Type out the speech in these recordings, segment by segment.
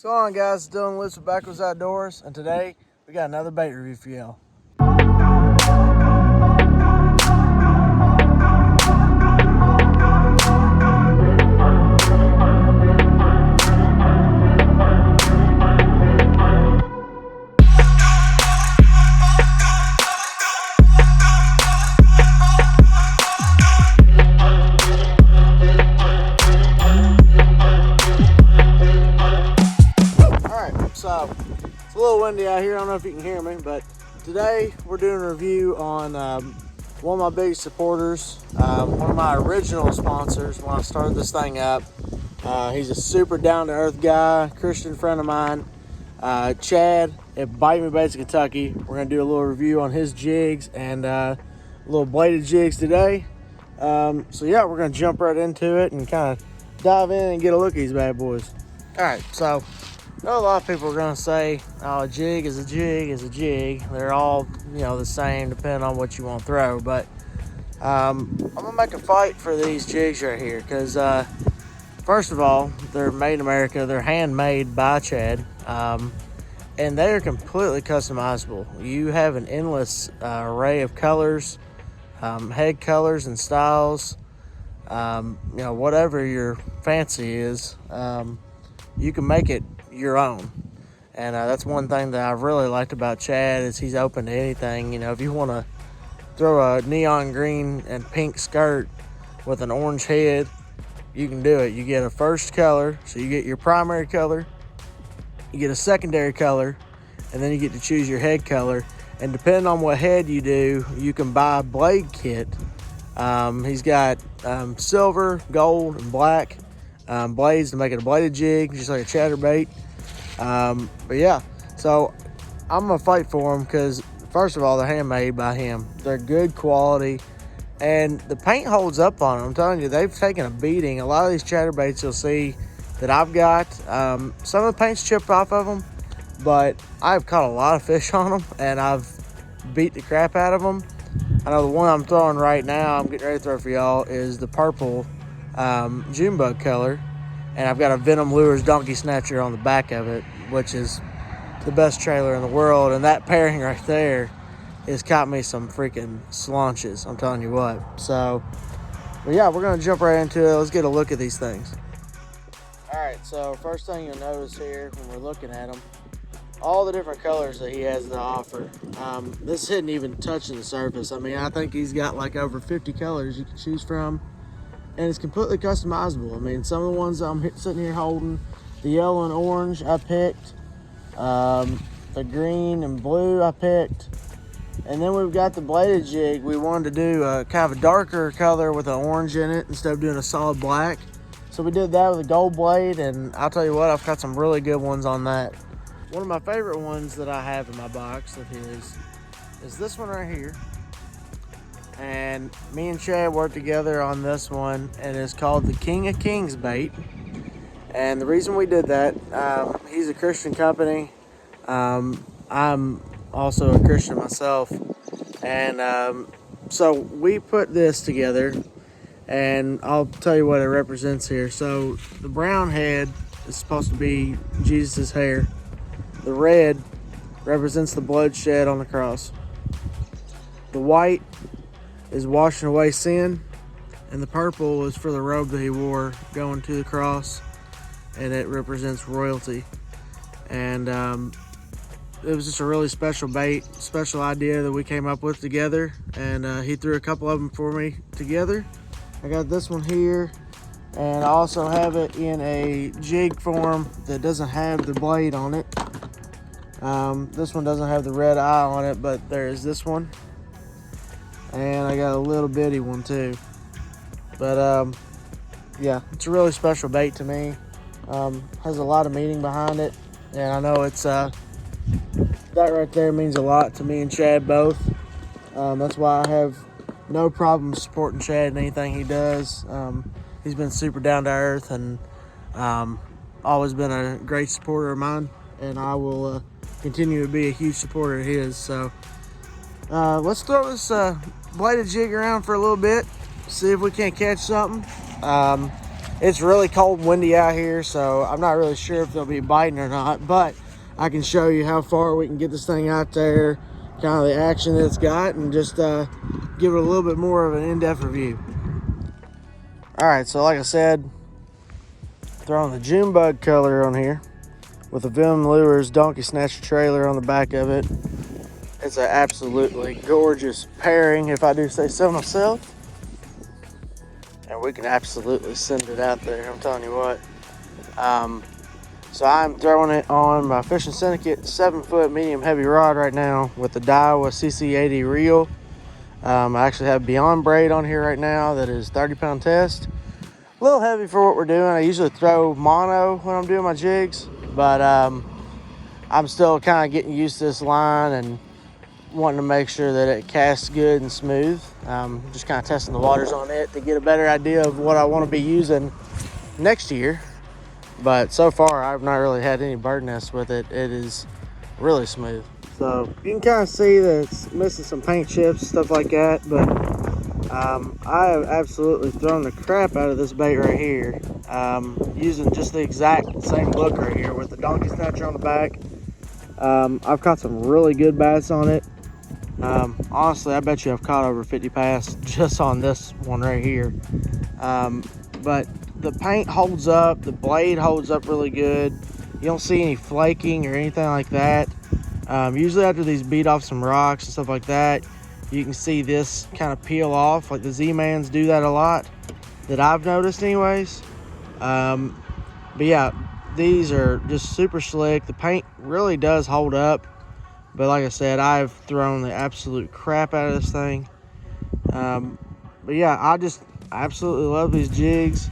What's going on, guys? It's Dylan Lewis with Backwoods Outdoors, and today we got another bait review for y'all. So, it's a little windy out here. I don't know if you can hear me, but today we're doing a review on one of my biggest supporters, one of my original sponsors when I started this thing up. He's a super down-to-earth guy, Christian friend of mine, Chad at Bite Me Baits, Kentucky. We're going to do a little review on his jigs and little bladed jigs today. So yeah, we're going to jump right into it and kind of dive in and get a look at these bad boys. All right, so I know a lot of people are going to say, oh, a jig is a jig is a jig. They're all, the same depending on what you want to throw. But I'm going to make a fight for these jigs right here because, first of all, they're made in America. They're handmade by Chad. And they are completely customizable. You have an endless array of colors, head colors and styles. Whatever your fancy is, you can make it your own. And that's one thing that I've really liked about Chad is he's open to anything. If you want to throw a neon green and pink skirt with an orange head, you can do it. You get a first color, so you get your primary color, you get a secondary color, and then you get to choose your head color. And depending on what head you do, you can buy a blade kit. He's got silver, gold, and black blades to make it a bladed jig, just like a chatterbait. But yeah, so I'm gonna fight for them because first of all, they're handmade by him. They're good quality, and the paint holds up on them. I'm telling you, they've taken a beating. A lot of these chatterbaits you'll see that I've got, some of the paint's chipped off of them, but I've caught a lot of fish on them, and I've beat the crap out of them. I know the one I'm throwing right now, I'm getting ready to throw for y'all, is the purple June bug color, and I've got a Venom Lures Donkey Snatcher on the back of it, which is the best trailer in the world. And that pairing right there has caught me some freaking slaunches, I'm telling you what. So, but yeah, we're gonna jump right into it. Let's get a look at these things. All right, so first thing you'll notice here when we're looking at them, all the different colors that he has to offer. This isn't even touching the surface. I mean, I think he's got like over 50 colors you can choose from. And it's completely customizable. I mean, some of the ones I'm sitting here holding, the yellow and orange I picked, the green and blue I picked, and then we've got the bladed jig. We wanted to do a kind of a darker color with an orange in it instead of doing a solid black. So we did that with a gold blade, and I'll tell you what, I've got some really good ones on that. One of my favorite ones that I have in my box of his is this one right here. And me and Chad worked together on this one, and it's called the King of Kings bait. And the reason we did that, he's a Christian company. I'm also a Christian myself. And so we put this together, and I'll tell you what it represents here. So the brown head is supposed to be Jesus' hair. The red represents the bloodshed on the cross. The white is washing away sin, and the purple is for the robe that he wore going to the cross, and it represents royalty. And it was just a really special bait, special idea that we came up with together, and he threw a couple of them for me together. I got this one here, and I also have it in a jig form that doesn't have the blade on it. This one doesn't have the red eye on it, but there's this one. And I got a little bitty one too. But yeah, it's a really special bait to me. Has a lot of meaning behind it. And I know it's that right there means a lot to me and Chad both. That's why I have no problem supporting Chad in anything he does. He's been super down to earth and always been a great supporter of mine. And I will continue to be a huge supporter of his. So let's throw this bladed jig around for a little bit, see if we can't catch something. It's really cold and windy out here, so I'm not really sure if they'll be biting or not, but I can show you how far we can get this thing out there, kind of the action that it's got, and just give it a little bit more of an in-depth review. All right, so like I said, throwing the June bug color on here with the Vim Lures Donkey Snatcher trailer on the back of it. It's an absolutely gorgeous pairing, if I do say so myself. And we can absolutely send it out there, I'm telling you what. So I'm throwing it on my Fishing Syndicate 7-foot medium heavy rod right now with the Daiwa CC80 reel. I actually have Beyond braid on here right now that is 30-pound test. A little heavy for what we're doing. I usually throw mono when I'm doing my jigs, but I'm still kind of getting used to this line and wanting to make sure that it casts good and smooth. Just kind of testing the waters on it to get a better idea of what I want to be using next year. But so far, I've not really had any bird nests with it. It is really smooth. So you can kind of see that it's missing some paint chips, stuff like that. But I have absolutely thrown the crap out of this bait right here, using just the exact same look right here with the Donkey Snatcher on the back. I've caught some really good bass on it. Honestly, I bet you I've caught over 50 bass just on this one right here. But the paint holds up, the blade holds up really good. You don't see any flaking or anything like that. Usually after these beat off some rocks and stuff like that, you can see this kind of peel off, like the Z-Mans do that a lot, that I've noticed anyways. But yeah, these are just super slick. The paint really does hold up. But like I said, I've thrown the absolute crap out of this thing. But yeah, I just absolutely love these jigs.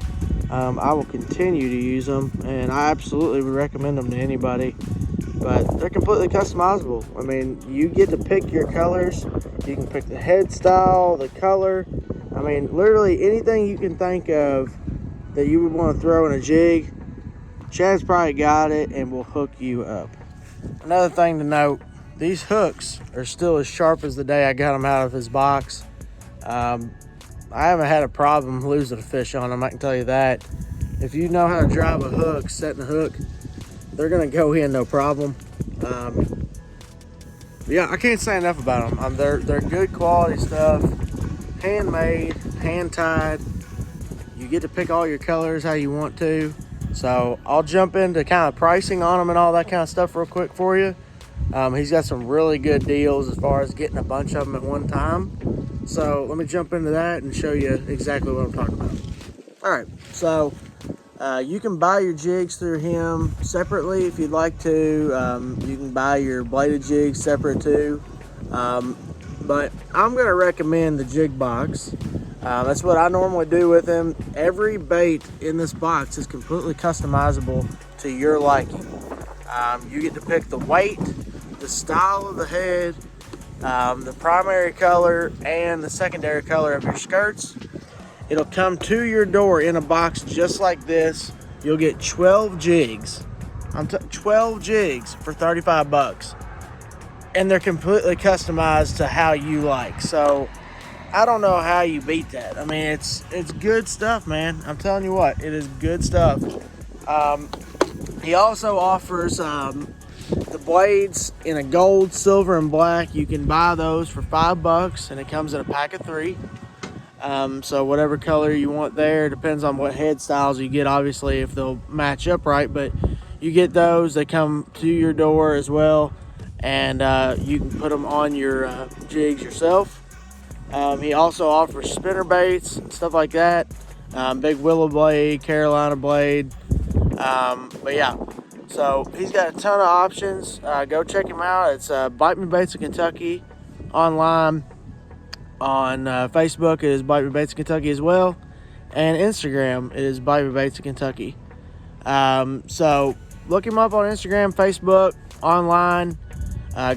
I will continue to use them, and I absolutely would recommend them to anybody. But they're completely customizable. I mean, you get to pick your colors. You can pick the head style, the color. I mean, literally anything you can think of that you would want to throw in a jig, Chad's probably got it and will hook you up. Another thing to note, these hooks are still as sharp as the day I got them out of his box. I haven't had a problem losing a fish on them, I can tell you that. If you know how to drive a hook, setting a hook, they're gonna go in no problem. Yeah, I can't say enough about them. They're good quality stuff, handmade, hand-tied. You get to pick all your colors how you want to. So I'll jump into kind of pricing on them and all that kind of stuff real quick for you. He's got some really good deals as far as getting a bunch of them at one time. So let me jump into that and show you exactly what I'm talking about. All right, so you can buy your jigs through him separately if you'd like to. You can buy your bladed jigs separate too. But I'm gonna recommend the jig box. That's what I normally do with him. Every bait in this box is completely customizable to your liking. You get to pick the weight, the style of the head, the primary color, and the secondary color of your skirts. It'll come to your door in a box just like this. You'll get 12 jigs. 12 jigs for 35 bucks. And they're completely customized to how you like. So I don't know how you beat that. I mean, it's good stuff, man. I'm telling you what, it is good stuff. He also offers the blades in a gold, silver, and black. You can buy those for $5, and it comes in a pack of 3. So whatever color you want there, depends on what head styles you get, obviously, if they'll match up right. But you get those, they come to your door as well, and you can put them on your jigs yourself. He also offers spinner baits and stuff like that. Big willow blade, Carolina blade. But yeah, so he's got a ton of options. Go check him out. It's Bite Me Baits of Kentucky online. On Facebook, it is Bite Me Baits of Kentucky as well. And Instagram, it is Bite Me Baits of Kentucky. So look him up on Instagram, Facebook, online.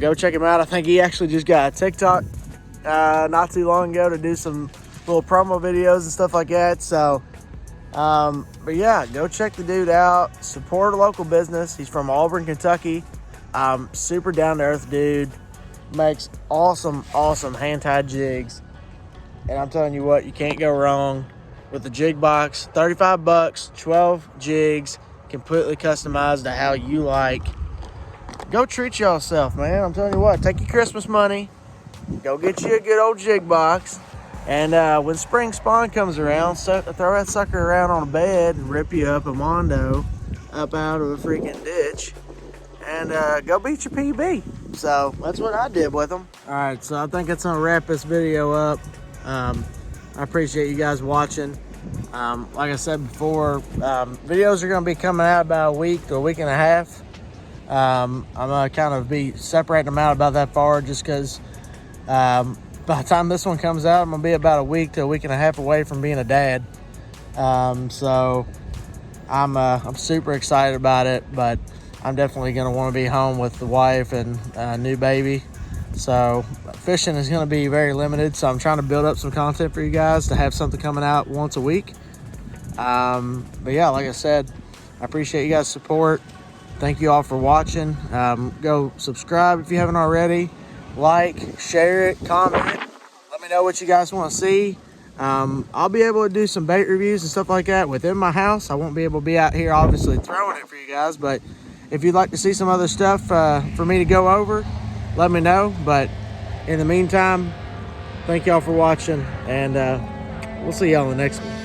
Go check him out. I think he actually just got a TikTok not too long ago to do some little promo videos and stuff like that. So, but yeah, go check the dude out. Support a local business. He's from Auburn, Kentucky. Super down-to-earth dude. Makes awesome hand-tied jigs. And I'm telling you what, you can't go wrong with the jig box. 35 bucks, 12 jigs, completely customized to how you like. Go treat yourself, man. I'm telling you what, take your Christmas money, go get you a good old jig box, and when spring spawn comes around, throw that sucker around on a bed and rip you up a Mondo up out of a freaking ditch, and go beat your PB. So that's what I did with them. All right, so I think it's gonna wrap this video up. I appreciate you guys watching. Like I said before, videos are gonna be coming out about a week to a week and a half. I'm gonna kind of be separating them out about that far, just because by the time this one comes out, I'm gonna be about a week to a week and a half away from being a dad. So I'm super excited about it, but I'm definitely gonna want to be home with the wife and new baby. So fishing is gonna be very limited. So I'm trying to build up some content for you guys to have something coming out once a week. But yeah, like I said, I appreciate you guys' support. Thank you all for watching. Go subscribe if you haven't already. Like, share it, comment. Let me know what you guys want to see. I'll be able to do some bait reviews and stuff like that within my house. I won't be able to be out here obviously throwing it for you guys, but if you'd like to see some other stuff for me to go over, let me know. But in the meantime, thank y'all for watching, and we'll see y'all in the next one.